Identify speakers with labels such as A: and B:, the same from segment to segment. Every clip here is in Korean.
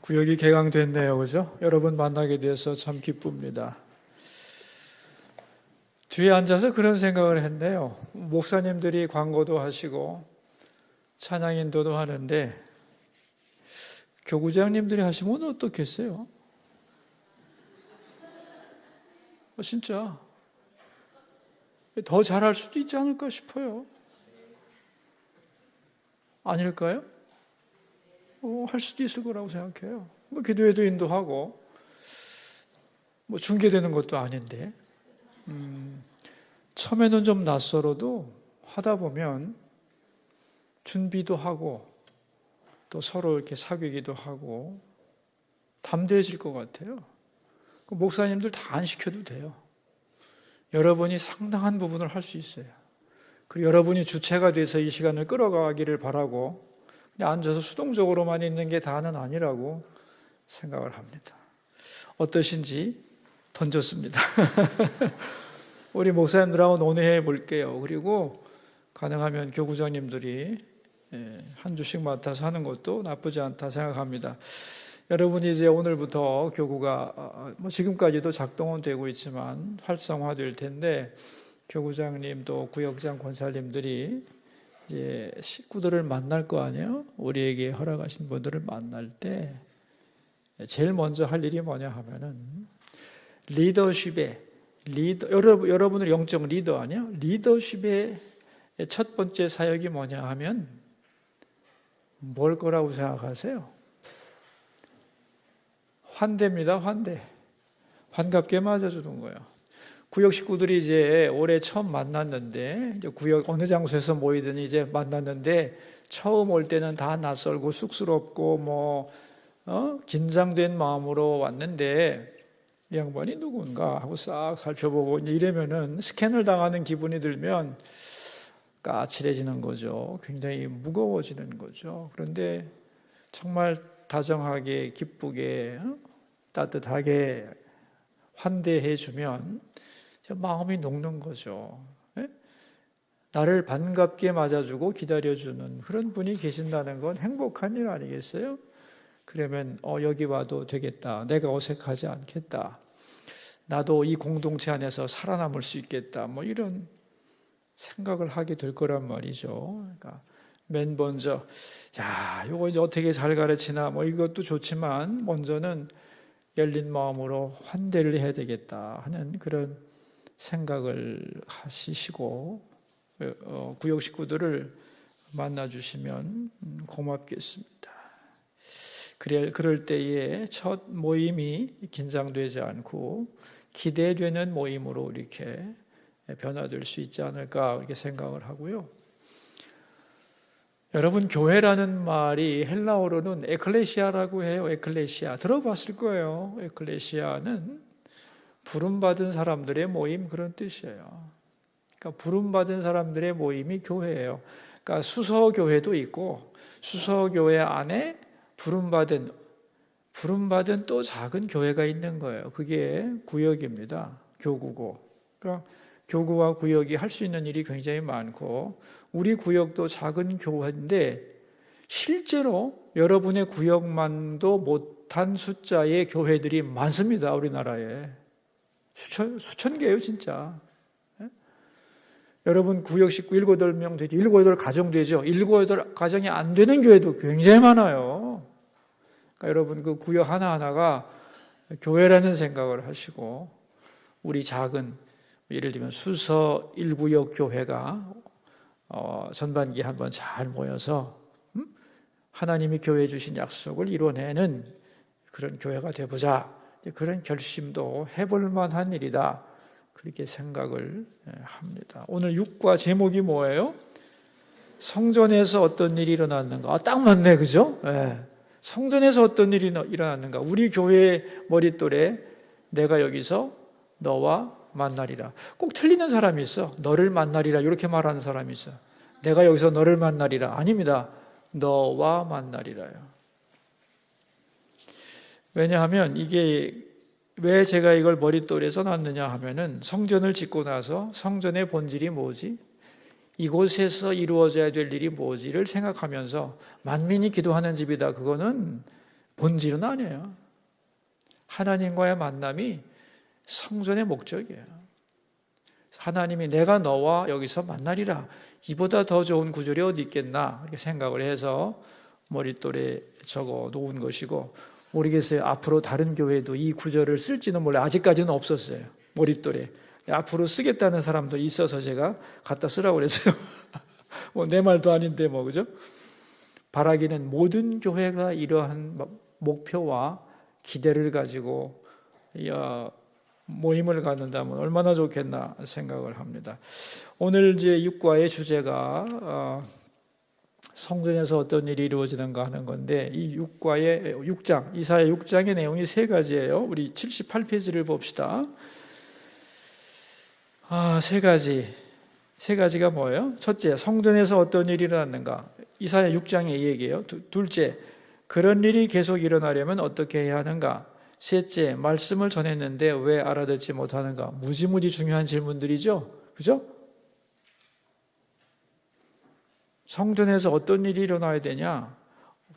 A: 구역이 개강됐네요. 그죠? 여러분 만나게 돼서 참 기쁩니다. 뒤에 앉아서 그런 생각을 했네요. 목사님들이 광고도 하시고 찬양 인도도 하는데 교구장님들이 하시면 어떻겠어요? 진짜 더 잘할 수도 있지 않을까 싶어요. 아닐까요? 할 수도 있을 거라고 생각해요. 기도회도 인도하고 중계되는 것도 아닌데 처음에는 좀 낯설어도 하다 보면 준비도 하고 또 서로 이렇게 사귀기도 하고 담대해질 것 같아요. 목사님들 다 안 시켜도 돼요. 여러분이 상당한 부분을 할 수 있어요. 그리고 여러분이 주체가 돼서 이 시간을 끌어가기를 바라고 그냥 앉아서 수동적으로만 있는 게 다는 아니라고 생각을 합니다. 어떠신지 던졌습니다. 우리 목사님들하고 논의해 볼게요. 그리고 가능하면 교구장님들이 한 주씩 맡아서 하는 것도 나쁘지 않다 생각합니다. 여러분이 이제 오늘부터 교구가 지금까지도 작동은 되고 있지만 활성화될 텐데 교구장님 또 구역장 권사님들이 이제 식구들을 만날 거 아니에요? 우리에게 허락하신 분들을 만날 때 제일 먼저 할 일이 뭐냐 하면은 여러분은 영적 리더 아니야? 리더십의 첫 번째 사역이 뭐냐 하면 뭘 거라고 생각하세요? 환대입니다. 환갑게 맞아주는 거예요. 구역 식구들이 이제 올해 처음 만났는데 이제 구역 어느 장소에서 모이든 이제 만났는데 처음 올 때는 다 낯설고 쑥스럽고 긴장된 마음으로 왔는데 이 양반이 누군가 하고 싹 살펴보고 이러면은 스캔을 당하는 기분이 들면 까칠해지는 거죠. 굉장히 무거워지는 거죠. 그런데 정말 다정하게 기쁘게 따뜻하게 환대해 주면 마음이 녹는 거죠. 나를 반갑게 맞아주고 기다려주는 그런 분이 계신다는 건 행복한 일 아니겠어요? 그러면 여기 와도 되겠다. 내가 어색하지 않겠다. 나도 이 공동체 안에서 살아남을 수 있겠다. 이런 생각을 하게 될 거란 말이죠. 그러니까 맨 먼저 이거 이제 어떻게 잘 가르치나 이것도 좋지만 먼저는 열린 마음으로 환대를 해야 되겠다 하는 그런 생각을 하시고 구역 식구들을 만나주시면 고맙겠습니다. 그럴 때에 첫 모임이 긴장되지 않고 기대되는 모임으로 이렇게 변화될 수 있지 않을까 이렇게 생각을 하고요. 여러분 교회라는 말이 헬라어로는 에클레시아라고 해요. 에클레시아 들어봤을 거예요. 에클레시아는 부름받은 사람들의 모임 그런 뜻이에요. 그러니까 부름받은 사람들의 모임이 교회예요. 그러니까 수서교회도 있고 수서교회 안에 부름받은 또 작은 교회가 있는 거예요. 그게 구역입니다. 교구고. 그러니까 교구와 구역이 할 수 있는 일이 굉장히 많고 우리 구역도 작은 교회인데 실제로 여러분의 구역만도 못한 숫자의 교회들이 많습니다. 우리나라에. 수천 개예요 진짜. 여러분 구역 식구 7, 8명 되죠. 7, 8가정 되죠. 7, 8가정이 안 되는 교회도 굉장히 많아요. 그러니까 여러분 그 구역 하나하나가 교회라는 생각을 하시고 우리 작은 예를 들면 수서 1구역 교회가 전반기 한번 잘 모여서 하나님이 교회에 주신 약속을 이뤄내는 그런 교회가 되보자. 그런 결심도 해볼 만한 일이다. 그렇게 생각을 합니다. 오늘 6과 제목이 뭐예요? 성전에서 어떤 일이 일어났는가? 딱 맞네, 그죠? 성전에서 어떤 일이 일어났는가? 우리 교회의 머릿돌에 내가 여기서 너와 만나리라. 꼭 틀리는 사람이 있어. 너를 만나리라 이렇게 말하는 사람이 있어. 내가 여기서 너를 만나리라. 아닙니다. 너와 만나리라요. 왜냐하면 이게 왜 제가 이걸 머릿돌에 써놨느냐 하면은 성전을 짓고 나서 성전의 본질이 뭐지? 이곳에서 이루어져야 될 일이 뭐지를 생각하면서 만민이 기도하는 집이다. 그거는 본질은 아니에요. 하나님과의 만남이 성전의 목적이에요. 하나님이 내가 너와 여기서 만나리라. 이보다 더 좋은 구절이 어디 있겠나 이렇게 생각을 해서 머릿돌에 적어 놓은 것이고, 모르겠어요. 앞으로 다른 교회도 이 구절을 쓸지는 몰라요. 아직까지는 없었어요. 머릿돌에. 앞으로 쓰겠다는 사람도 있어서 제가 갖다 쓰라고 그랬어요. 뭐 내 말도 아닌데 뭐, 그죠? 바라기는 모든 교회가 이러한 목표와 기대를 가지고 모임을 갖는다면 얼마나 좋겠나 생각을 합니다. 오늘 이제 6과의 주제가 성전에서 어떤 일이 이루어지는가 하는 건데, 이 6과의 6장, 이사야 6장의 내용이 세 가지예요. 우리 78페이지를 봅시다. 세 가지가 뭐예요? 첫째, 성전에서 어떤 일이 일어났는가? 이사야 6장의 얘기예요. 둘째, 그런 일이 계속 일어나려면 어떻게 해야 하는가? 셋째, 말씀을 전했는데 왜 알아듣지 못하는가? 무지무지 중요한 질문들이죠. 그죠? 성전에서 어떤 일이 일어나야 되냐?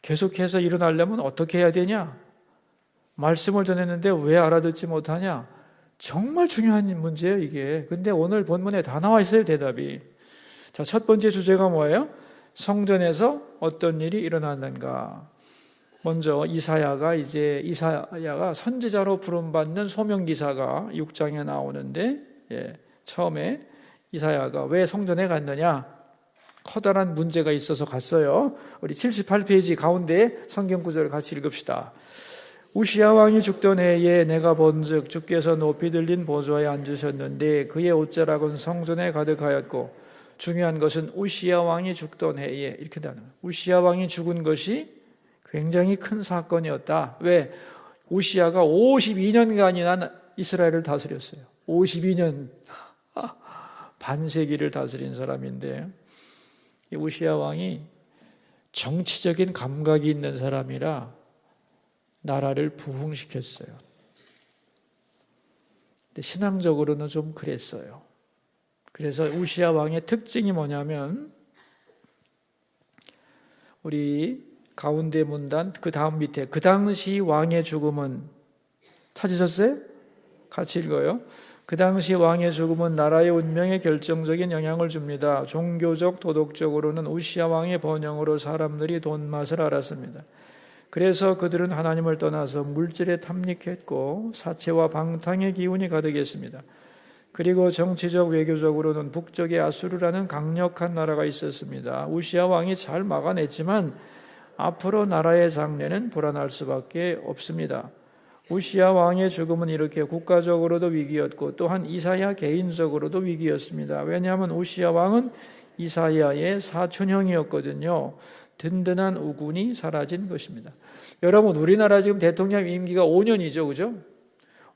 A: 계속해서 일어나려면 어떻게 해야 되냐? 말씀을 전했는데 왜 알아듣지 못하냐? 정말 중요한 문제예요, 이게. 근데 오늘 본문에 다 나와 있어요, 대답이. 자, 첫 번째 주제가 뭐예요? 성전에서 어떤 일이 일어났는가? 먼저 이사야가 선지자로 부름받는 소명기사가 6장에 나오는데, 처음에 이사야가 왜 성전에 갔느냐? 커다란 문제가 있어서 갔어요. 우리 78페이지 가운데 성경 구절을 같이 읽읍시다. 우시야 왕이 죽던 해에 내가 본즉 주께서 높이 들린 보좌에 앉으셨는데 그의 옷자락은 성전에 가득하였고, 중요한 것은 우시야 왕이 죽던 해에, 이렇게 되는 거예요. 우시야 왕이 죽은 것이 굉장히 큰 사건이었다. 왜? 우시야가 52년간이나 이스라엘을 다스렸어요. 52년 반세기를 다스린 사람인데, 이 우시야 왕이 정치적인 감각이 있는 사람이라 나라를 부흥시켰어요. 근데 신앙적으로는 좀 그랬어요. 그래서 우시야 왕의 특징이 뭐냐면, 우리 가운데 문단 그 다음 밑에 그 당시 왕의 죽음은, 찾으셨어요? 같이 읽어요. 그 당시 왕의 죽음은 나라의 운명에 결정적인 영향을 줍니다. 종교적, 도덕적으로는 우시야 왕의 번영으로 사람들이 돈 맛을 알았습니다. 그래서 그들은 하나님을 떠나서 물질에 탐닉했고 사채와 방탕의 기운이 가득했습니다. 그리고 정치적, 외교적으로는 북쪽에 아수르라는 강력한 나라가 있었습니다. 우시야 왕이 잘 막아냈지만 앞으로 나라의 장래는 불안할 수밖에 없습니다. 우시야 왕의 죽음은 이렇게 국가적으로도 위기였고 또한 이사야 개인적으로도 위기였습니다. 왜냐하면 우시야 왕은 이사야의 사촌형이었거든요. 든든한 우군이 사라진 것입니다. 여러분, 우리나라 지금 대통령 임기가 5년이죠, 그죠?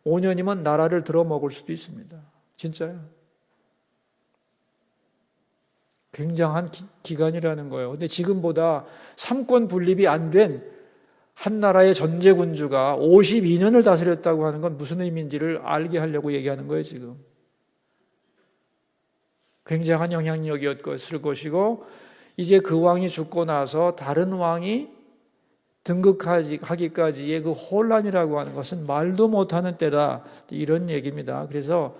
A: 5년이면 나라를 들어먹을 수도 있습니다. 진짜요. 굉장한 기간이라는 거예요. 근데 지금보다 삼권 분립이 안 된 한 나라의 전제군주가 52년을 다스렸다고 하는 건 무슨 의미인지를 알게 하려고 얘기하는 거예요, 지금. 굉장한 영향력이었을 것이고, 이제 그 왕이 죽고 나서 다른 왕이 등극하기까지의 그 혼란이라고 하는 것은 말도 못하는 때다, 이런 얘기입니다. 그래서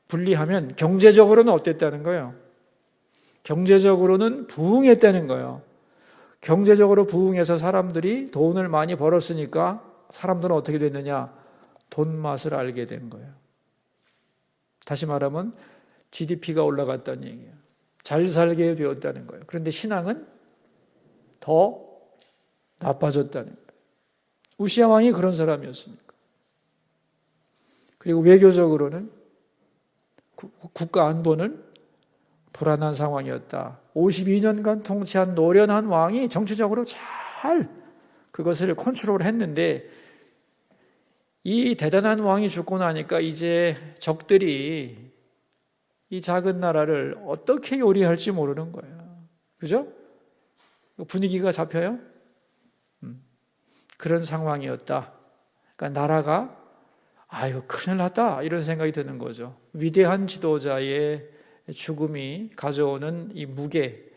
A: 분리하면 경제적으로는 어땠다는 거예요? 경제적으로는 부흥했다는 거예요. 경제적으로 부흥해서 사람들이 돈을 많이 벌었으니까 사람들은 어떻게 됐느냐? 돈 맛을 알게 된 거예요. 다시 말하면 GDP가 올라갔다는 얘기예요. 잘 살게 되었다는 거예요. 그런데 신앙은 더 나빠졌다는 거예요. 우시야 왕이 그런 사람이었으니까. 그리고 외교적으로는 국가 안보는 불안한 상황이었다. 52년간 통치한 노련한 왕이 정치적으로 잘 그것을 컨트롤했는데, 이 대단한 왕이 죽고 나니까 이제 적들이 이 작은 나라를 어떻게 요리할지 모르는 거예요. 그죠? 분위기가 잡혀요? 그런 상황이었다. 그러니까 나라가 아유 큰일 났다 이런 생각이 드는 거죠. 위대한 지도자의 죽음이 가져오는 이 무게,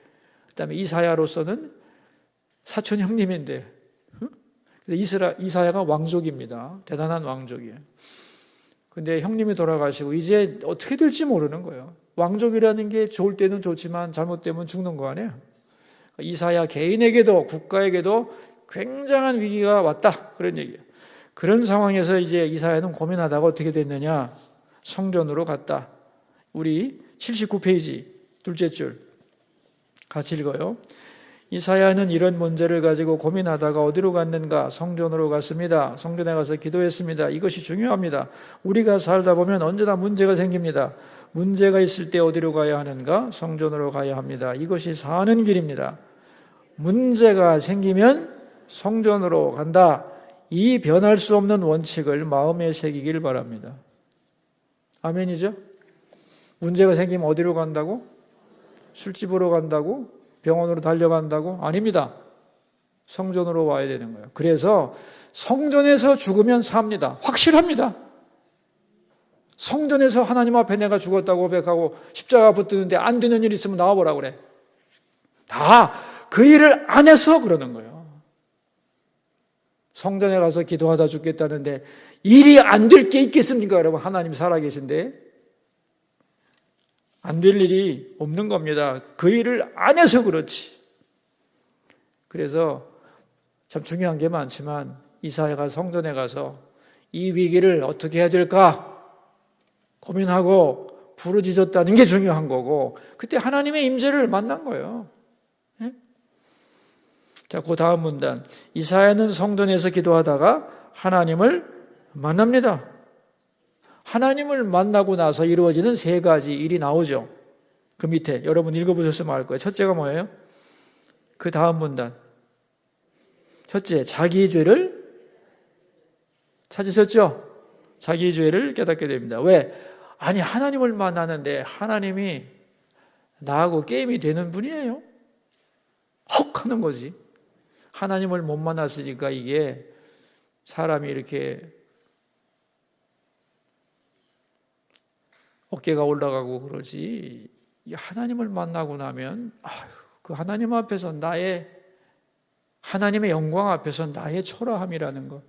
A: 그다음에 이사야로서는 사촌 형님인데 이사야가 왕족입니다. 대단한 왕족이에요. 근데 형님이 돌아가시고 이제 어떻게 될지 모르는 거예요. 왕족이라는 게 좋을 때는 좋지만 잘못되면 죽는 거 아니에요. 이사야 개인에게도 국가에게도 굉장한 위기가 왔다, 그런 얘기예요. 그런 상황에서 이제 이사야는 고민하다가 어떻게 됐느냐, 성전으로 갔다. 우리 79페이지 둘째 줄 같이 읽어요. 이사야는 이런 문제를 가지고 고민하다가 어디로 갔는가? 성전으로 갔습니다. 성전에 가서 기도했습니다. 이것이 중요합니다. 우리가 살다 보면 언제나 문제가 생깁니다. 문제가 있을 때 어디로 가야 하는가? 성전으로 가야 합니다. 이것이 사는 길입니다. 문제가 생기면 성전으로 간다. 이 변할 수 없는 원칙을 마음에 새기길 바랍니다. 아멘이죠? 문제가 생기면 어디로 간다고? 술집으로 간다고? 병원으로 달려간다고? 아닙니다. 성전으로 와야 되는 거예요. 그래서 성전에서 죽으면 삽니다. 확실합니다. 성전에서 하나님 앞에 내가 죽었다고 고백하고 십자가 붙드는데 안 되는 일 있으면 나와보라고 그래. 다 그 일을 안 해서 그러는 거예요. 성전에 가서 기도하다 죽겠다는데 일이 안 될 게 있겠습니까? 여러분, 하나님 살아계신데 안 될 일이 없는 겁니다. 그 일을 안 해서 그렇지. 그래서 참 중요한 게 많지만 이사야가 성전에 가서 이 위기를 어떻게 해야 될까 고민하고 부르짖었다는 게 중요한 거고, 그때 하나님의 임재를 만난 거예요. 자, 그 다음 문단. 이사야는 성전에서 기도하다가 하나님을 만납니다. 하나님을 만나고 나서 이루어지는 세 가지 일이 나오죠. 그 밑에 여러분 읽어보셨으면 알 거예요. 첫째가 뭐예요? 그 다음 문단. 첫째, 자기 죄를 찾으셨죠? 자기 죄를 깨닫게 됩니다. 왜? 아니, 하나님을 만나는데 하나님이 나하고 게임이 되는 분이에요? 헉 하는 거지. 하나님을 못 만났으니까 이게 사람이 이렇게 어깨가 올라가고 그러지. 하나님을 만나고 나면 그 하나님 앞에서 하나님의 영광 앞에서 나의 초라함이라는 것.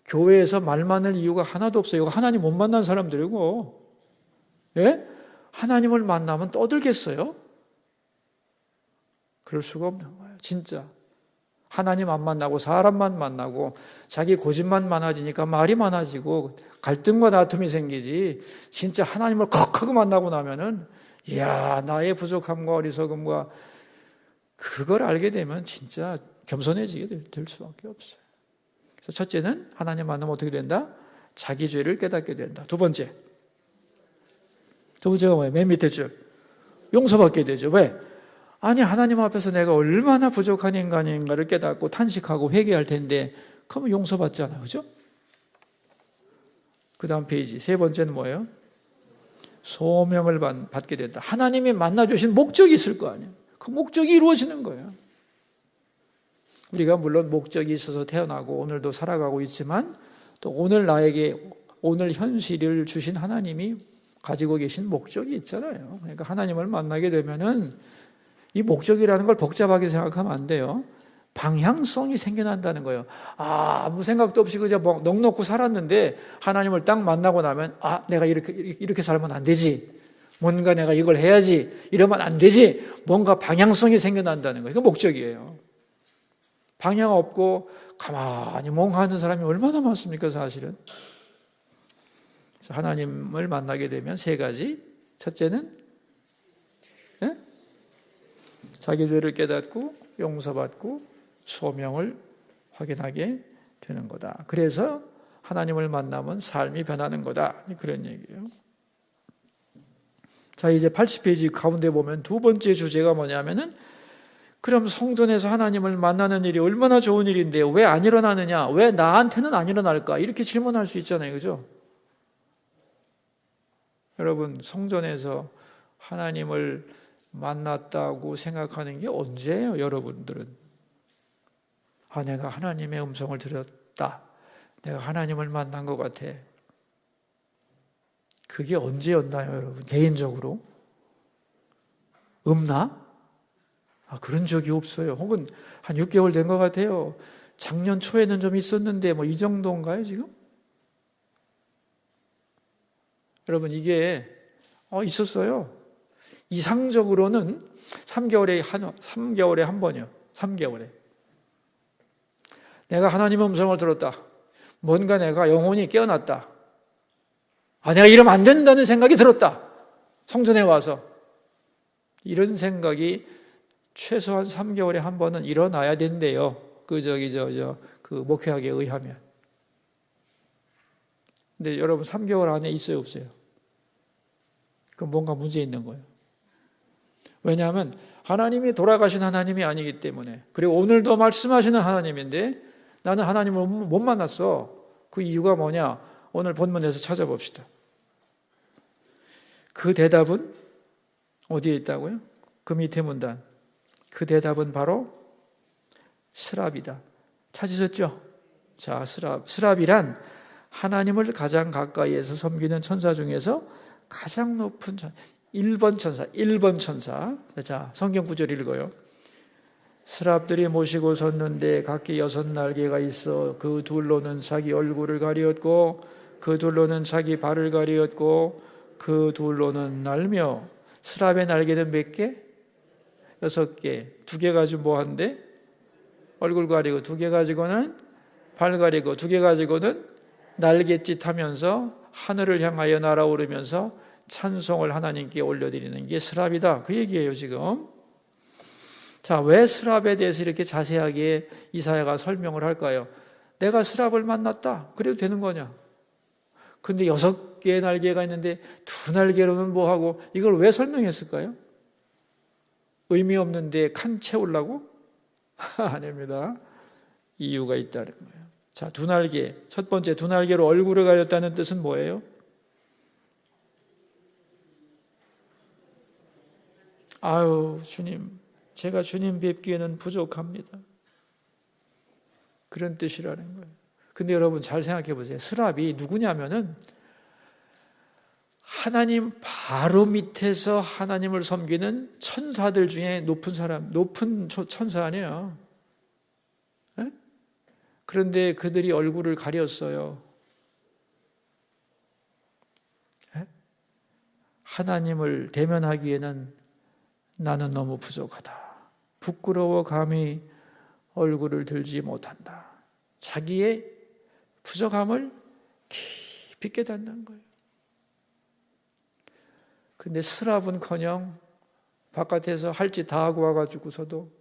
A: 교회에서 말 많을 이유가 하나도 없어요. 이거 하나님 못 만난 사람들이고. 예? 하나님을 만나면 떠들겠어요? 그럴 수가 없는 거예요. 진짜. 하나님 안 만나고 사람만 만나고 자기 고집만 많아지니까 말이 많아지고 갈등과 다툼이 생기지, 진짜 하나님을 컥하고 만나고 나면은 이야, 나의 부족함과 어리석음과 그걸 알게 되면 진짜 겸손해지게 될 수밖에 없어요. 그래서 첫째는 하나님 만나면 어떻게 된다? 자기 죄를 깨닫게 된다. 두 번째가 뭐예요? 맨 밑에 줄. 용서받게 되죠. 왜? 아니, 하나님 앞에서 내가 얼마나 부족한 인간인가를 깨닫고 탄식하고 회개할 텐데 그러면 용서받잖아요. 그죠? 그 다음 페이지 세 번째는 뭐예요? 소명을 받게 된다. 하나님이 만나주신 목적이 있을 거 아니에요. 그 목적이 이루어지는 거예요. 우리가 물론 목적이 있어서 태어나고 오늘도 살아가고 있지만 또 오늘 나에게 오늘 현실을 주신 하나님이 가지고 계신 목적이 있잖아요. 그러니까 하나님을 만나게 되면은 이 목적이라는 걸 복잡하게 생각하면 안 돼요. 방향성이 생겨난다는 거예요. 아무 생각도 없이 그저 넋 놓고 살았는데 하나님을 딱 만나고 나면 내가 이렇게 살면 안 되지. 뭔가 내가 이걸 해야지. 이러면 안 되지. 뭔가 방향성이 생겨난다는 거예요. 그게 목적이에요. 방향 없고 가만히 멍하는 사람이 얼마나 많습니까, 사실은. 그래서 하나님을 만나게 되면 세 가지. 첫째는 자기 죄를 깨닫고 용서받고 소명을 확인하게 되는 거다. 그래서 하나님을 만나면 삶이 변하는 거다. 그런 얘기예요. 자, 이제 80페이지 가운데 보면 두 번째 주제가 뭐냐면은, 그럼 성전에서 하나님을 만나는 일이 얼마나 좋은 일인데 왜 안 일어나느냐? 왜 나한테는 안 일어날까? 이렇게 질문할 수 있잖아요. 그죠? 여러분, 성전에서 하나님을 만났다고 생각하는 게 언제예요, 여러분들은? 내가 하나님의 음성을 들었다. 내가 하나님을 만난 것 같아. 그게 언제였나요, 여러분? 개인적으로? 없나? 그런 적이 없어요. 혹은 한 6개월 된 것 같아요. 작년 초에는 좀 있었는데 뭐 이 정도인가요, 지금? 여러분, 이게 있었어요. 이상적으로는 3개월에 한 번이요. 3개월에. 내가 하나님의 음성을 들었다. 뭔가 내가 영혼이 깨어났다. 내가 이러면 안 된다는 생각이 들었다. 성전에 와서. 이런 생각이 최소한 3개월에 한 번은 일어나야 된대요. 그 목회학에 의하면. 근데 여러분 3개월 안에 있어요, 없어요? 그럼 뭔가 문제 있는 거예요. 왜냐하면 하나님이 돌아가신 하나님이 아니기 때문에. 그리고 오늘도 말씀하시는 하나님인데 나는 하나님을 못 만났어. 그 이유가 뭐냐? 오늘 본문에서 찾아봅시다. 그 대답은 어디에 있다고요? 그 밑에 문단. 그 대답은 바로 스랍이다. 찾으셨죠? 자, 스랍이란 하나님을 가장 가까이에서 섬기는 천사 중에서 가장 높은 천사. 1번 천사. 자, 성경 구절 읽어요. 스랍들이 모시고 섰는데 각기 6날개가 있어 그 둘로는 자기 얼굴을 가리었고 그 둘로는 자기 발을 가리었고 그 둘로는 날며. 스랍의 날개는 몇 개? 6개. 2개 가지고 뭐 한대? 얼굴 가리고, 2개 가지고는 발 가리고, 2개 가지고는 날갯짓 하면서 하늘을 향하여 날아오르면서 찬송을 하나님께 올려드리는 게 스랍이다. 그 얘기예요, 지금. 자, 왜 스랍에 대해서 이렇게 자세하게 이사야가 설명을 할까요? 내가 스랍을 만났다. 그래도 되는 거냐? 근데 6개의 날개가 있는데 2날개로는 뭐하고, 이걸 왜 설명했을까요? 의미 없는데 칸 채우려고? 아닙니다. 이유가 있다는 거예요. 자, 2날개. 첫 번째, 2날개로 얼굴을 가렸다는 뜻은 뭐예요? 주님, 제가 주님 뵙기에는 부족합니다. 그런 뜻이라는 거예요. 근데 여러분 잘 생각해 보세요. 스랍이 누구냐면은 하나님 바로 밑에서 하나님을 섬기는 천사들 중에 높은 사람, 높은 천사 아니에요. 네? 그런데 그들이 얼굴을 가렸어요. 네? 하나님을 대면하기에는 나는 너무 부족하다. 부끄러워 감히 얼굴을 들지 못한다. 자기의 부족함을 깊이 깨닫는 거예요. 근데 스랍은커녕 바깥에서 할 짓 다 하고 와가지고서도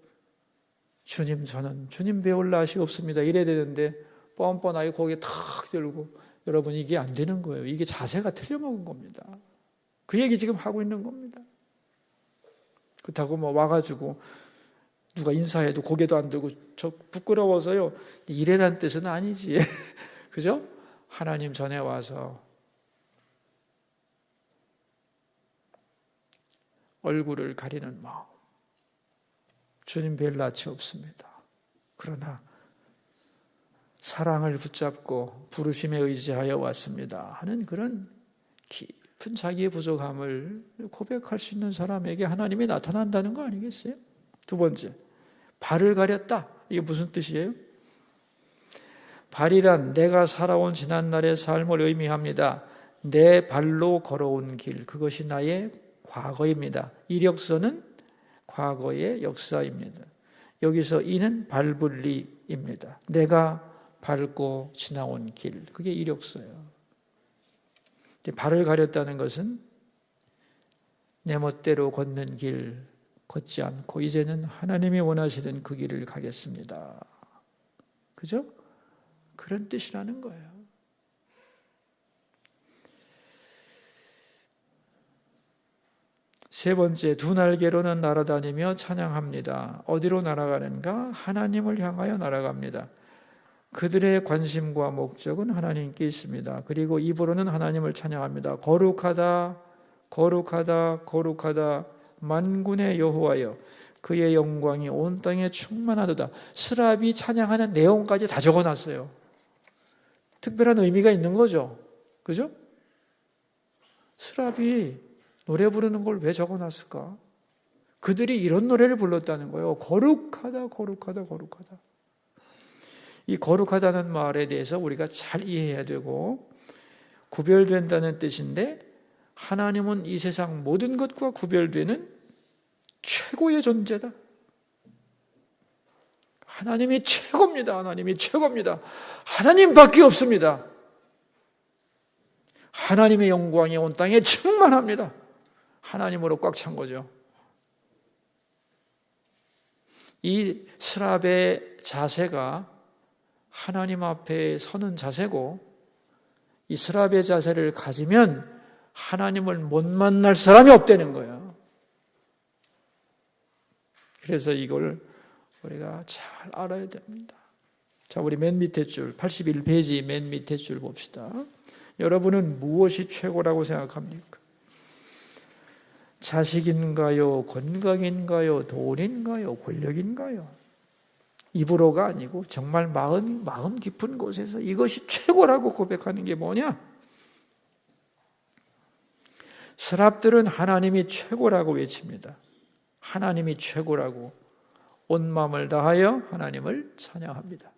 A: 주님, 저는 주님 배울 낯이 없습니다. 이래야 되는데 뻔뻔하게 고개 탁 들고. 여러분, 이게 안 되는 거예요. 이게 자세가 틀려먹은 겁니다. 그 얘기 지금 하고 있는 겁니다. 그렇다고 뭐 와가지고 누가 인사해도 고개도 안 들고 저 부끄러워서요. 이래란 뜻은 아니지. 그죠? 하나님 전에 와서 얼굴을 가리는 마음. 주님 뵐 낯이 없습니다. 그러나 사랑을 붙잡고 부르심에 의지하여 왔습니다 하는 그런 깊은 자기의 부족함을 고백할 수 있는 사람에게 하나님이 나타난다는 거 아니겠어요? 2번째, 발을 가렸다. 이게 무슨 뜻이에요? 발이란 내가 살아온 지난날의 삶을 의미합니다. 내 발로 걸어온 길, 그것이 나의 과거입니다. 이력서는 과거의 역사입니다. 여기서 이는 발불리입니다. 내가 밟고 지나온 길, 그게 이력서예요. 발을 가렸다는 것은 내 멋대로 걷는 길 걷지 않고 이제는 하나님이 원하시는 그 길을 가겠습니다. 그죠? 그런 뜻이라는 거예요. 세 번째, 2날개로는 날아다니며 찬양합니다. 어디로 날아가는가? 하나님을 향하여 날아갑니다. 그들의 관심과 목적은 하나님께 있습니다. 그리고 입으로는 하나님을 찬양합니다. 거룩하다, 거룩하다, 거룩하다, 만군의 여호와여, 그의 영광이 온 땅에 충만하도다. 스랍이 찬양하는 내용까지 다 적어놨어요. 특별한 의미가 있는 거죠. 그죠? 스랍이 노래 부르는 걸 왜 적어놨을까? 그들이 이런 노래를 불렀다는 거예요. 거룩하다, 거룩하다, 거룩하다. 이 거룩하다는 말에 대해서 우리가 잘 이해해야 되고, 구별된다는 뜻인데 하나님은 이 세상 모든 것과 구별되는 최고의 존재다. 하나님이 최고입니다. 하나님이 최고입니다. 하나님밖에 없습니다. 하나님의 영광이 온 땅에 충만합니다. 하나님으로 꽉 찬 거죠. 이 스랍의 자세가 하나님 앞에 서는 자세고, 이 스랍의 자세를 가지면 하나님을 못 만날 사람이 없다는 거예요. 그래서 이걸 우리가 잘 알아야 됩니다. 자, 우리 맨 밑에 줄, 81페이지 맨 밑에 줄 봅시다. 여러분은 무엇이 최고라고 생각합니까? 자식인가요? 건강인가요? 돈인가요? 권력인가요? 입으로가 아니고 정말 마음 깊은 곳에서 이것이 최고라고 고백하는 게 뭐냐? 스랍들은 하나님이 최고라고 외칩니다. 하나님이 최고라고 온 마음을 다하여 하나님을 찬양합니다.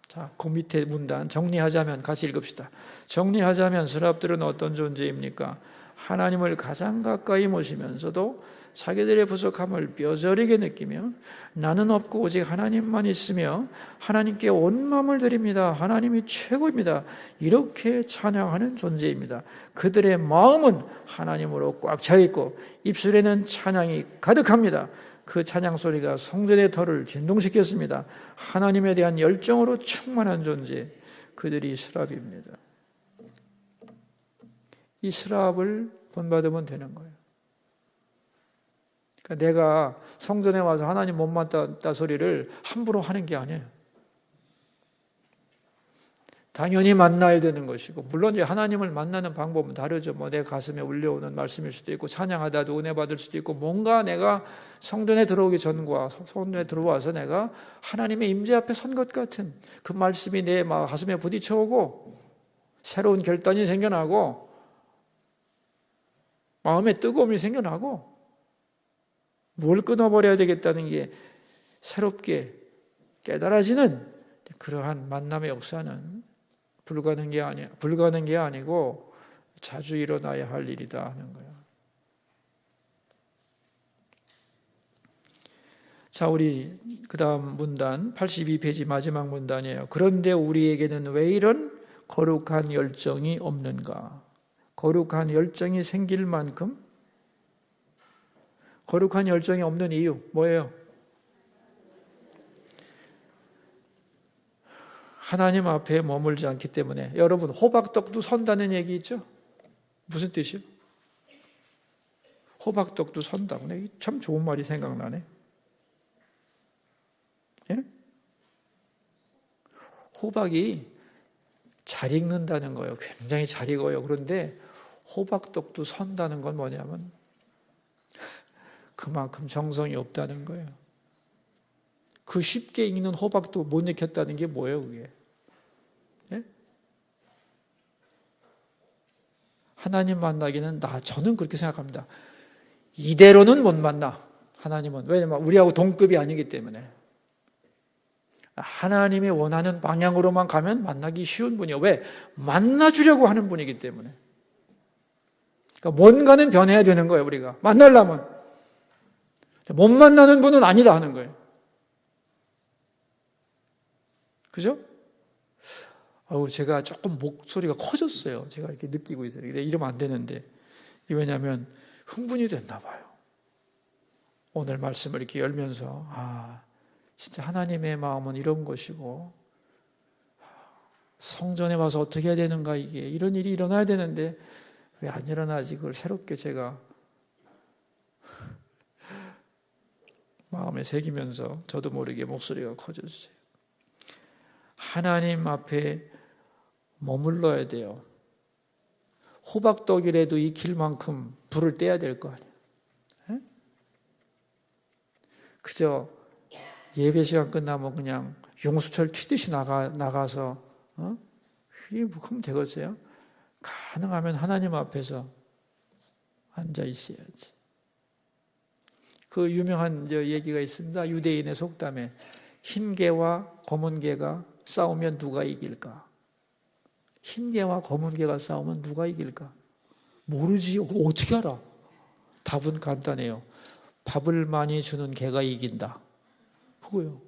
A: 자, 그 밑에 문단 정리하자면 같이 읽읍시다. 정리하자면 스랍들은 어떤 존재입니까? 하나님을 가장 가까이 모시면서도 자기들의 부족함을 뼈저리게 느끼며 나는 없고 오직 하나님만 있으며 하나님께 온 마음을 드립니다. 하나님이 최고입니다. 이렇게 찬양하는 존재입니다. 그들의 마음은 하나님으로 꽉 차 있고 입술에는 찬양이 가득합니다. 그 찬양 소리가 성전의 털을 진동시켰습니다. 하나님에 대한 열정으로 충만한 존재, 그들이 스랍입니다. 이 스랍을 본받으면 되는 거예요. 그러니까 내가 성전에 와서 하나님 못 만났다 소리를 함부로 하는 게 아니에요. 당연히 만나야 되는 것이고, 물론 이제 하나님을 만나는 방법은 다르죠. 뭐 내 가슴에 울려오는 말씀일 수도 있고, 찬양하다도 은혜 받을 수도 있고, 뭔가 내가 성전에 들어오기 전과 성전에 들어와서 내가 하나님의 임재 앞에 선 것 같은 그 말씀이 내 가슴에 부딪혀오고 새로운 결단이 생겨나고 마음에 뜨거움이 생겨나고 뭘 끊어버려야 되겠다는 게 새롭게 깨달아지는 그러한 만남의 역사는 불가능한 게 아니고 자주 일어나야 할 일이다 하는 거예요. 자, 우리 그 다음 문단 82페이지 마지막 문단이에요. 그런데 우리에게는 왜 이런 거룩한 열정이 없는가? 거룩한 열정이 생길 만큼 거룩한 열정이 없는 이유 뭐예요? 하나님 앞에 머물지 않기 때문에. 여러분, 호박떡도 선다는 얘기 있죠? 무슨 뜻이요? 호박떡도 선다고. 참 좋은 말이 생각나네. 예? 호박이 잘 익는다는 거예요. 굉장히 잘 익어요. 그런데 호박떡도 선다는 건 뭐냐면 그만큼 정성이 없다는 거예요. 그 쉽게 익는 호박도 못 익혔다는 게 뭐예요, 그게? 예? 하나님 만나기는 저는 그렇게 생각합니다. 이대로는 못 만나, 하나님은. 왜냐면 우리하고 동급이 아니기 때문에. 하나님이 원하는 방향으로만 가면 만나기 쉬운 분이에요. 왜? 만나주려고 하는 분이기 때문에. 그러니까 뭔가는 변해야 되는 거예요, 우리가. 만나려면. 못 만나는 분은 아니다 하는 거예요. 그죠? 제가 조금 목소리가 커졌어요. 제가 이렇게 느끼고 있어요. 이러면 안 되는데. 왜냐하면 흥분이 됐나 봐요. 오늘 말씀을 이렇게 열면서 진짜 하나님의 마음은 이런 것이고 성전에 와서 어떻게 해야 되는가, 이게 이런 일이 일어나야 되는데 왜 안 일어나지? 그걸 새롭게 제가 마음에 새기면서 저도 모르게 목소리가 커졌어요. 하나님 앞에 머물러야 돼요. 호박떡이라도 익힐 만큼 불을 떼야 될 거 아니에요. 에? 그저 예배 시간 끝나면 그냥 용수철 튀듯이 나가서 그게 뭐 하면 되겠어요? 가능하면 하나님 앞에서 앉아 있어야지. 그 유명한 얘기가 있습니다. 유대인의 속담에 흰 개와 검은 개가 싸우면 누가 이길까? 흰 개와 검은 개가 싸우면 누가 이길까? 모르지. 어떻게 알아? 답은 간단해요. 밥을 많이 주는 개가 이긴다. 그거요.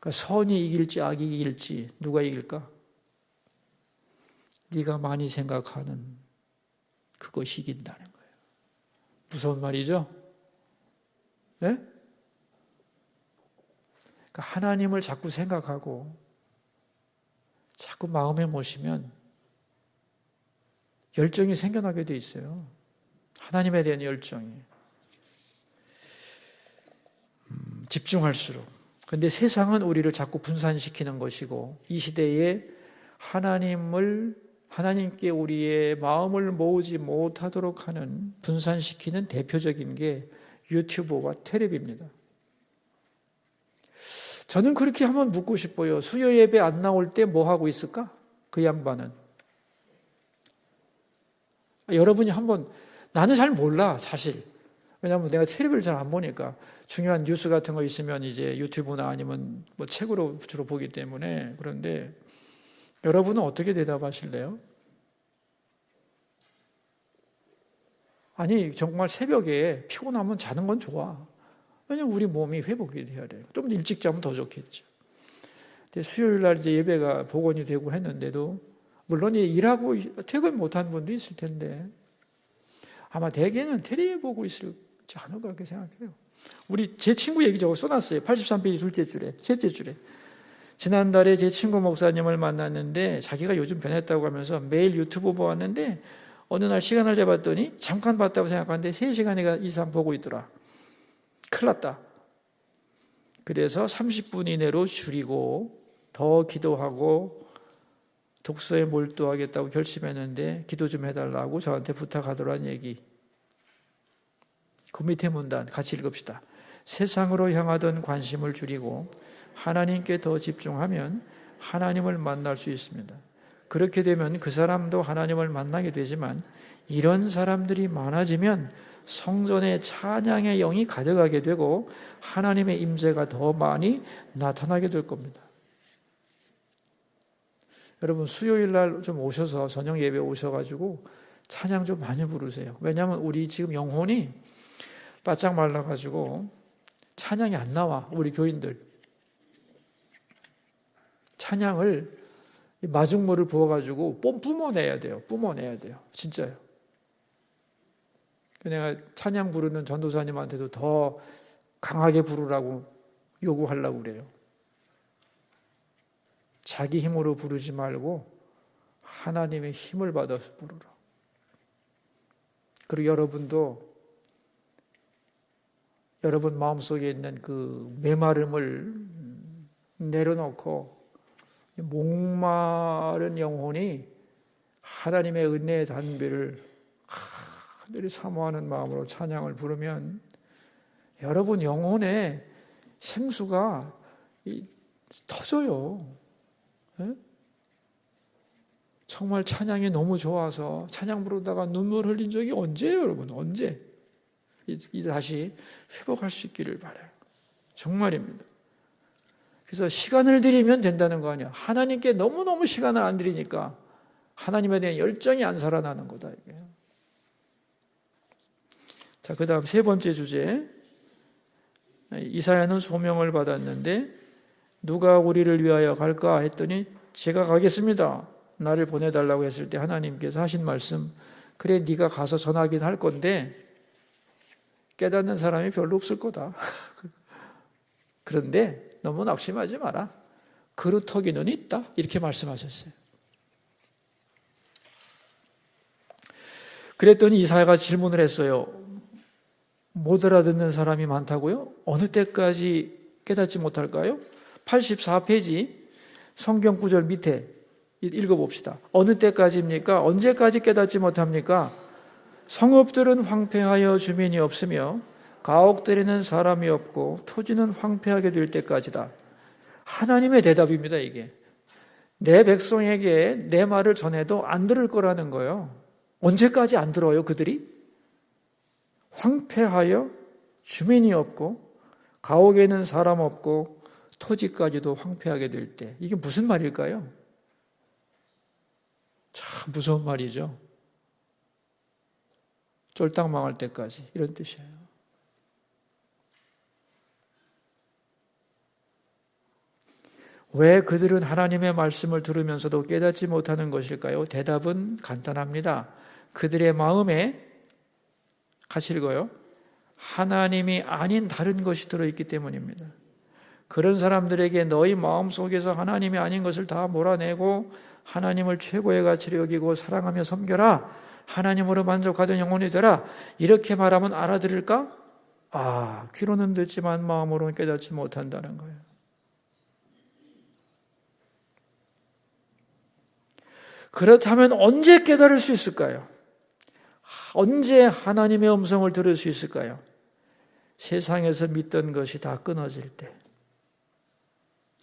A: 그러니까 선이 이길지 악이 이길지 누가 이길까? 네가 많이 생각하는 그것이 이긴다는 거예요. 무서운 말이죠? 네? 그러니까 하나님을 자꾸 생각하고 자꾸 마음에 모시면 열정이 생겨나게 돼 있어요. 하나님에 대한 열정이. 집중할수록. 그런데 세상은 우리를 자꾸 분산시키는 것이고 이 시대에 하나님께 우리의 마음을 모으지 못하도록 하는 분산시키는 대표적인 게 유튜브와 텔레비입니다. 저는 그렇게 한번 묻고 싶어요. 수요 예배 안 나올 때 뭐 하고 있을까? 그 양반은. 여러분이 한번, 나는 잘 몰라, 사실. 왜냐하면 내가 텔레비를 잘 안 보니까 중요한 뉴스 같은 거 있으면 이제 유튜브나 아니면 뭐 책으로 주로 보기 때문에. 그런데 여러분은 어떻게 대답하실래요? 아니, 정말 새벽에 피곤하면 자는 건 좋아. 왜냐면 우리 몸이 회복이 돼야 돼요. 좀 일찍 자면 더 좋겠죠. 근데 수요일 날 이제 예배가 복원이 되고 했는데도 물론 일하고 퇴근 못한 분도 있을 텐데 아마 대개는 텔레비 보고 있지 않을까 그렇게 생각해요. 제 친구 얘기 저거 써놨어요. 83페이지 둘째 줄에, 셋째 줄에. 지난달에 제 친구 목사님을 만났는데 자기가 요즘 변했다고 하면서 매일 유튜브 보았는데 어느 날 시간을 재봤더니 잠깐 봤다고 생각하는데 3시간 이상 보고 있더라. 큰일 났다. 그래서 30분 이내로 줄이고 더 기도하고 독서에 몰두하겠다고 결심했는데 기도 좀 해달라고 저한테 부탁하더란 얘기. 그 밑에 문단 같이 읽읍시다. 세상으로 향하던 관심을 줄이고 하나님께 더 집중하면 하나님을 만날 수 있습니다. 그렇게 되면 그 사람도 하나님을 만나게 되지만 이런 사람들이 많아지면 성전에 찬양의 영이 가득하게 되고 하나님의 임재가 더 많이 나타나게 될 겁니다. 여러분 수요일 날 좀 오셔서 저녁 예배 오셔가지고 찬양 좀 많이 부르세요. 왜냐하면 우리 지금 영혼이 바짝 말라가지고 찬양이 안 나와. 우리 교인들 찬양을 마중물을 부어가지고 뿜어내야 돼요. 뿜어내야 돼요. 진짜요. 내가 찬양 부르는 전도사님한테도 더 강하게 부르라고 요구하려고 그래요. 자기 힘으로 부르지 말고 하나님의 힘을 받아서 부르라. 그리고 여러분도 여러분 마음속에 있는 그 메마름을 내려놓고 목마른 영혼이 하나님의 은혜의 단비를 하늘이 사모하는 마음으로 찬양을 부르면 여러분 영혼의 생수가 터져요. 네? 정말 찬양이 너무 좋아서 찬양 부르다가 눈물 흘린 적이 언제예요, 여러분? 언제? 다시 회복할 수 있기를 바라요. 정말입니다. 그래서 시간을 들이면 된다는 거 아니야. 하나님께 너무너무 시간을 안 들이니까 하나님에 대한 열정이 안 살아나는 거다. 이게. 자, 그 다음 세 번째 주제. 이사야는 소명을 받았는데 누가 우리를 위하여 갈까 했더니 제가 가겠습니다. 나를 보내달라고 했을 때 하나님께서 하신 말씀, 그래 네가 가서 전하긴 할 건데 깨닫는 사람이 별로 없을 거다. 그런데 너무 낙심하지 마라. 그루터기는 있다. 이렇게 말씀하셨어요. 그랬더니 이사야가 질문을 했어요. 못 알아듣는 사람이 많다고요? 어느 때까지 깨닫지 못할까요? 84페이지 성경 구절 밑에 읽어봅시다. 어느 때까지입니까? 언제까지 깨닫지 못합니까? 성읍들은 황폐하여 주민이 없으며 가옥들에는 사람이 없고 토지는 황폐하게 될 때까지다. 하나님의 대답입니다. 이게 내 백성에게 내 말을 전해도 안 들을 거라는 거예요. 언제까지 안 들어요 그들이? 황폐하여 주민이 없고 가옥에는 사람 없고 토지까지도 황폐하게 될 때, 이게 무슨 말일까요? 참 무서운 말이죠. 쫄딱 망할 때까지, 이런 뜻이에요. 왜 그들은 하나님의 말씀을 들으면서도 깨닫지 못하는 것일까요? 대답은 간단합니다. 그들의 마음에, 같이 읽어요. 하나님이 아닌 다른 것이 들어있기 때문입니다. 그런 사람들에게 너희 마음속에서 하나님이 아닌 것을 다 몰아내고 하나님을 최고의 가치로 여기고 사랑하며 섬겨라. 하나님으로 만족하던 영혼이 되라. 이렇게 말하면 알아들을까? 귀로는 듣지만 마음으로는 깨닫지 못한다는 거예요. 그렇다면 언제 깨달을 수 있을까요? 언제 하나님의 음성을 들을 수 있을까요? 세상에서 믿던 것이 다 끊어질 때.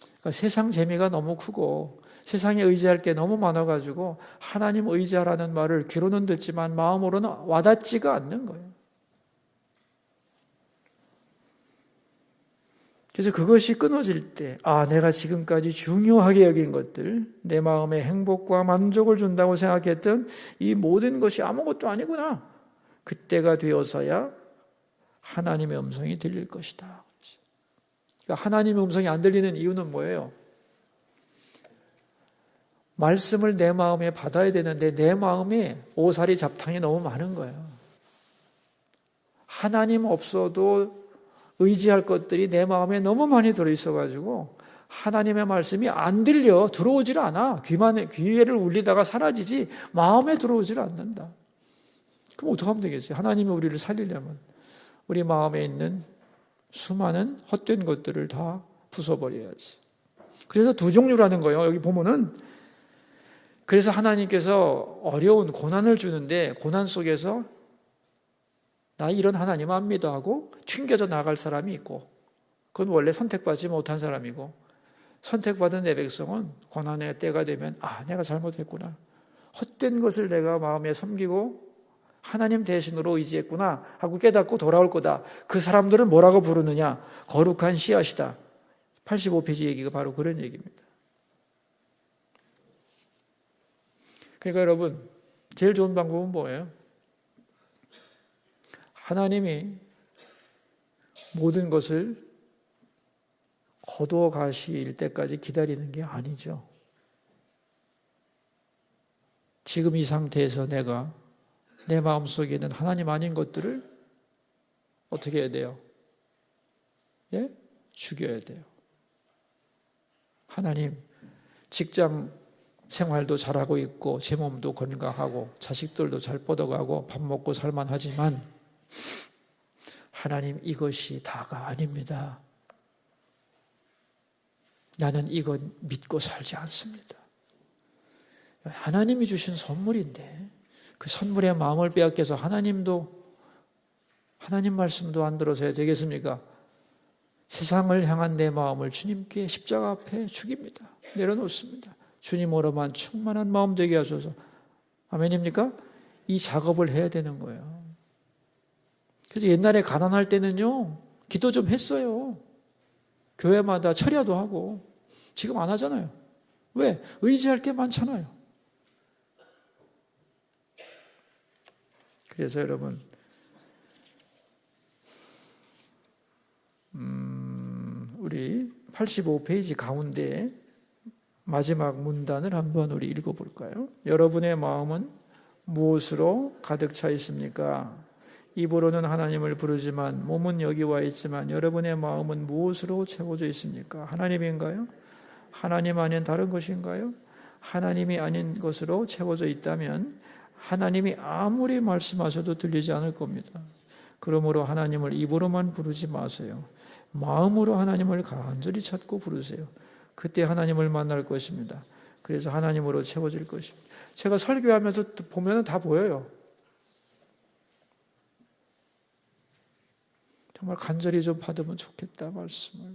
A: 그러니까 세상 재미가 너무 크고 세상에 의지할 게 너무 많아가지고 하나님 의지하라는 말을 귀로는 듣지만 마음으로는 와닿지가 않는 거예요. 그래서 그것이 끊어질 때, 내가 지금까지 중요하게 여긴 것들, 내 마음에 행복과 만족을 준다고 생각했던 이 모든 것이 아무것도 아니구나. 그때가 되어서야 하나님의 음성이 들릴 것이다. 그러니까 하나님의 음성이 안 들리는 이유는 뭐예요? 말씀을 내 마음에 받아야 되는데 내 마음에 오사리 잡탕이 너무 많은 거예요. 하나님 없어도 의지할 것들이 내 마음에 너무 많이 들어있어가지고 하나님의 말씀이 안 들려, 들어오질 않아. 귀에를 울리다가 사라지지 마음에 들어오질 않는다. 그럼 어떻게 하면 되겠어요? 하나님이 우리를 살리려면 우리 마음에 있는 수많은 헛된 것들을 다 부숴버려야지. 그래서 두 종류라는 거예요. 여기 보면은 그래서 하나님께서 어려운 고난을 주는데 고난 속에서 나 이런 하나님 안 믿어 하고 튕겨져 나갈 사람이 있고, 그건 원래 선택받지 못한 사람이고, 선택받은 내 백성은 고난의 때가 되면 내가 잘못했구나, 헛된 것을 내가 마음에 섬기고 하나님 대신으로 의지했구나 하고 깨닫고 돌아올 거다. 그 사람들은 뭐라고 부르느냐? 거룩한 씨앗이다. 85페이지 얘기가 바로 그런 얘기입니다. 그러니까 여러분, 제일 좋은 방법은 뭐예요? 하나님이 모든 것을 거두어 가실 때까지 기다리는 게 아니죠. 지금 이 상태에서 내가 내 마음속에 있는 하나님 아닌 것들을 어떻게 해야 돼요? 죽여야 돼요. 하나님, 직장 생활도 잘하고 있고 제 몸도 건강하고 자식들도 잘 뻗어가고 밥 먹고 살만하지만 하나님, 이것이 다가 아닙니다. 나는 이건 믿고 살지 않습니다. 하나님이 주신 선물인데 그 선물의 마음을 빼앗겨서 하나님도, 하나님 말씀도 안 들어서 해야 되겠습니까? 세상을 향한 내 마음을 주님께 십자가 앞에 죽입니다. 내려놓습니다. 주님으로만 충만한 마음 되게 하소서. 아멘입니까? 이 작업을 해야 되는 거예요. 그래서 옛날에 가난할 때는요, 기도 좀 했어요. 교회마다 철야도 하고. 지금 안 하잖아요. 왜? 의지할 게 많잖아요. 그래서 여러분, 우리 85페이지 가운데 마지막 문단을 한번 우리 읽어볼까요? 여러분의 마음은 무엇으로 가득 차 있습니까? 입으로는 하나님을 부르지만 몸은 여기 와 있지만 여러분의 마음은 무엇으로 채워져 있습니까? 하나님인가요? 하나님 아닌 다른 것인가요? 하나님이 아닌 것으로 채워져 있다면 하나님이 아무리 말씀하셔도 들리지 않을 겁니다. 그러므로 하나님을 입으로만 부르지 마세요. 마음으로 하나님을 간절히 찾고 부르세요. 그때 하나님을 만날 것입니다. 그래서 하나님으로 채워질 것입니다. 제가 설교하면서 보면 다 보여요. 정말 간절히 좀 받으면 좋겠다, 말씀을.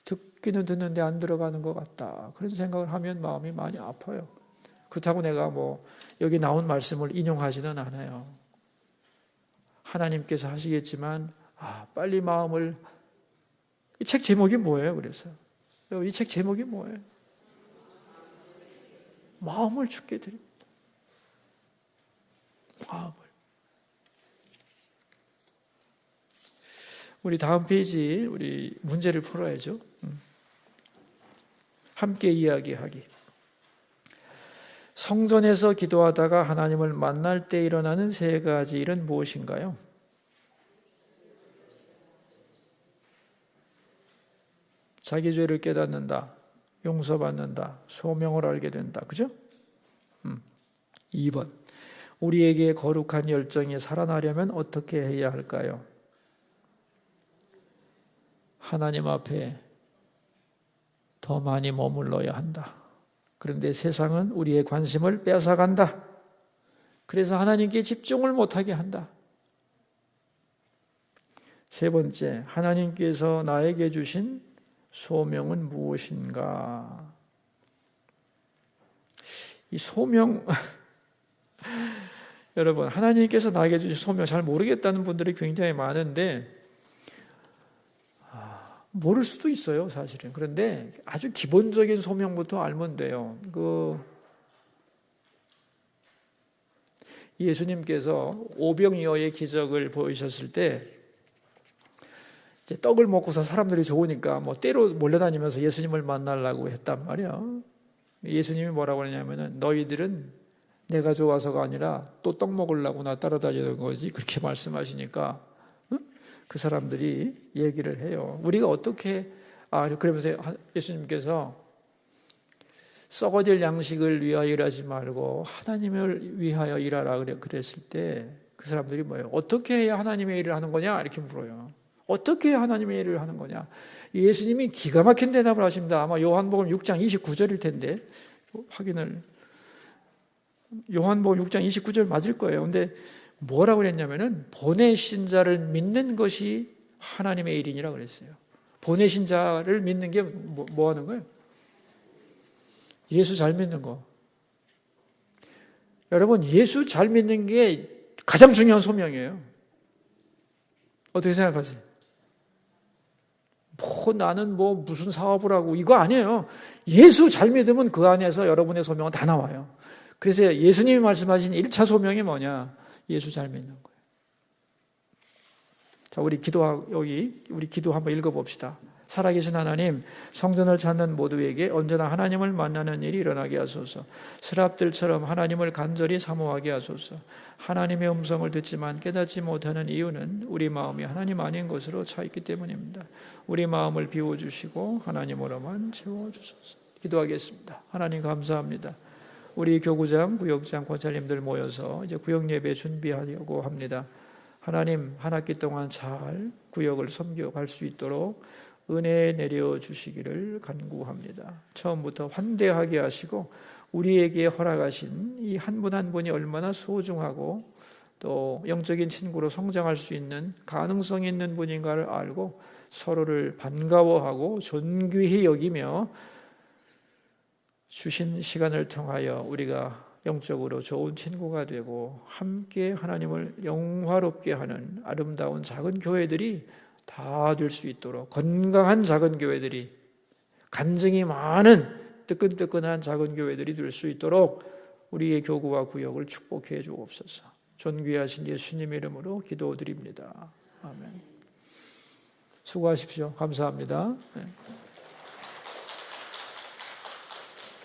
A: 듣기는 듣는데 안 들어가는 것 같다, 그런 생각을 하면 마음이 많이 아파요. 그렇다고 내가 여기 나온 말씀을 인용하지는 않아요. 하나님께서 하시겠지만 빨리 마음을, 이 책 제목이 뭐예요? 그래서 이 책 제목이 뭐예요? 마음을 주께 드립니다. 마음을. 우리 다음 페이지 우리 문제를 풀어야죠. 함께 이야기하기. 성전에서 기도하다가 하나님을 만날 때 일어나는 세 가지 일은 무엇인가요? 자기 죄를 깨닫는다, 용서받는다, 소명을 알게 된다. 그죠? 2번. 우리에게 거룩한 열정이 살아나려면 어떻게 해야 할까요? 하나님 앞에 더 많이 머물러야 한다. 그런데 세상은 우리의 관심을 뺏어간다. 그래서 하나님께 집중을 못하게 한다. 세 번째, 하나님께서 나에게 주신 소명은 무엇인가? 이 소명, 여러분, 하나님께서 나에게 주신 소명 잘 모르겠다는 분들이 굉장히 많은데, 모를 수도 있어요, 사실은. 그런데 아주 기본적인 소명부터 알면 돼요. 예수님께서 오병이어의 기적을 보이셨을 때, 이제 떡을 먹고서 사람들이 좋으니까 떼로 몰려다니면서 예수님을 만나려고 했단 말이야. 예수님이 뭐라고 하냐면은, 너희들은 내가 좋아서가 아니라 또 떡 먹으려고 나 따라다니는 거지. 그렇게 말씀하시니까 그 사람들이 얘기를 해요. 우리가 어떻게, 그러면서 예수님께서 썩어질 양식을 위하여 일하지 말고 하나님을 위하여 일하라 그랬을 때 그 사람들이 뭐예요? 어떻게 해야 하나님의 일을 하는 거냐? 이렇게 물어요. 어떻게 해야 하나님의 일을 하는 거냐? 예수님이 기가 막힌 대답을 하십니다. 아마 요한복음 6장 29절일 텐데 확인을, 요한복음 6장 29절 맞을 거예요. 근데 뭐라고 그랬냐면은 보내신 자를 믿는 것이 하나님의 일이니라 그랬어요. 보내신 자를 믿는 게 뭐 하는 거예요? 예수 잘 믿는 거. 여러분, 예수 잘 믿는 게 가장 중요한 소명이에요. 어떻게 생각하세요? 나는 무슨 사업을 하고 이거 아니에요. 예수 잘 믿으면 그 안에서 여러분의 소명은 다 나와요. 그래서 예수님이 말씀하신 1차 소명이 뭐냐? 예수 잘 믿는 거예요. 자, 우리 기도 한번 읽어봅시다. 살아계신 하나님, 성전을 찾는 모두에게 언제나 하나님을 만나는 일이 일어나게 하소서. 스랍들처럼 하나님을 간절히 사모하게 하소서. 하나님의 음성을 듣지만 깨닫지 못하는 이유는 우리 마음이 하나님 아닌 것으로 차 있기 때문입니다. 우리 마음을 비워주시고 하나님으로만 채워주소서. 기도하겠습니다. 하나님 감사합니다. 우리 교구장, 구역장, 권사님들 모여서 이제 구역 예배 준비하려고 합니다. 하나님, 한 학기 동안 잘 구역을 섬겨갈 수 있도록 은혜 내려주시기를 간구합니다. 처음부터 환대하게 하시고 우리에게 허락하신 이 한 분 한 분이 얼마나 소중하고 또 영적인 친구로 성장할 수 있는 가능성이 있는 분인가를 알고 서로를 반가워하고 존귀히 여기며 주신 시간을 통하여 우리가 영적으로 좋은 친구가 되고 함께 하나님을 영화롭게 하는 아름다운 작은 교회들이 다 될 수 있도록, 건강한 작은 교회들이, 간증이 많은 뜨끈뜨끈한 작은 교회들이 될 수 있도록 우리의 교구와 구역을 축복해 주옵소서. 존귀하신 예수님의 이름으로 기도드립니다. 아멘. 수고하십시오. 감사합니다.